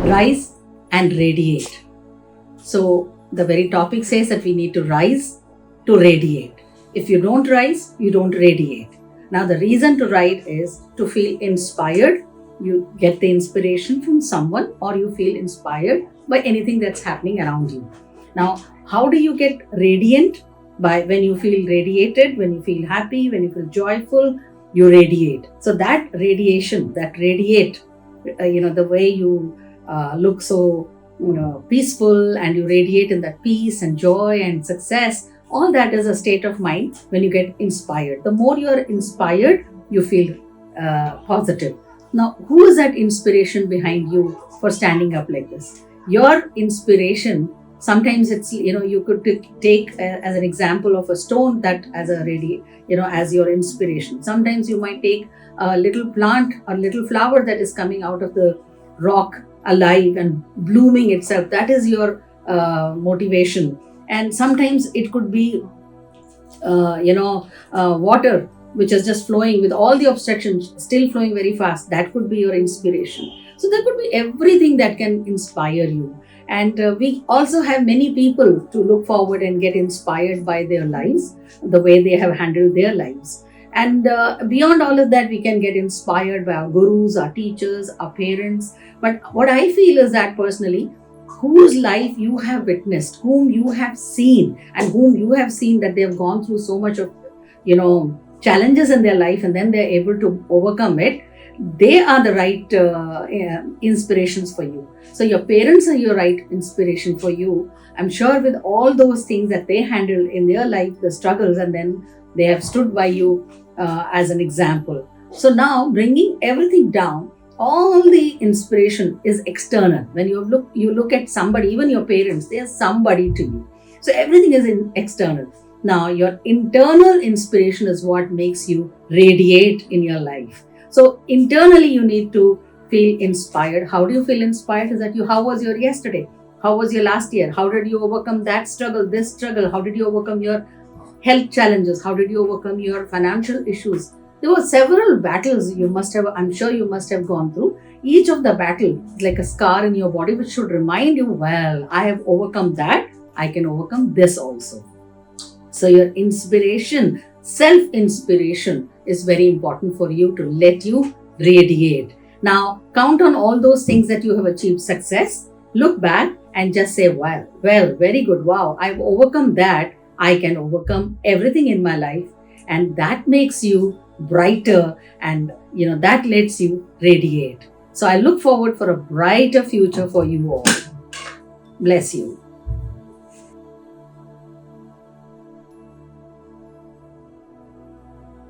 rise and radiate. So the very topic says that we need to rise to radiate. If you don't rise, you don't radiate. Now the reason to write is to feel inspired. You get the inspiration from someone, or you feel inspired by anything that's happening around you. Now, how do you get radiant? By when you feel radiated, when you feel happy, when you feel joyful, you radiate. So that radiation, that radiate, the way you look so peaceful, and you radiate in that peace and joy and success, all that is a state of mind when you get inspired. The more you are inspired, you feel positive. Now, who is that inspiration behind you for standing up like this? Your inspiration, sometimes it's, you could take as an example of a stone that as a as your inspiration. Sometimes you might take a little plant or little flower that is coming out of the rock alive and blooming itself. That is your motivation. And sometimes it could be water which is just flowing with all the obstructions still flowing very fast. That could be your inspiration. So there could be everything that can inspire you. And we also have many people to look forward and get inspired by their lives, the way they have handled their lives. And beyond all of that, we can get inspired by our gurus, our teachers, our parents. But what I feel is that personally, whose life you have witnessed, whom you have seen, and whom you have seen that they have gone through so much of, challenges in their life, and then they're able to overcome it, they are the right inspirations for you. So your parents are your right inspiration for you. I'm sure with all those things that they handled in their life, the struggles, and then they have stood by you as an example. So now bringing everything down, all the inspiration is external. When you look at somebody, even your parents, they are somebody to you. So everything is external. Now your internal inspiration is what makes you radiate in your life. So internally you need to feel inspired. How do you feel inspired? Is that how was your yesterday? How was your last year? How did you overcome that struggle, this struggle? How did you overcome your health challenges? How did you overcome your financial issues? There were several battles I'm sure you must have gone through. Each of the battle is like a scar in your body, which should remind you, well, I have overcome that. I can overcome this also. So your inspiration, self-inspiration is very important for you to let you radiate. Now, count on all those things that you have achieved success. Look back and just say, well, very good. Wow, I've overcome that. I can overcome everything in my life. And that makes you brighter, and that lets you radiate. So I look forward for a brighter future for you all. Bless you.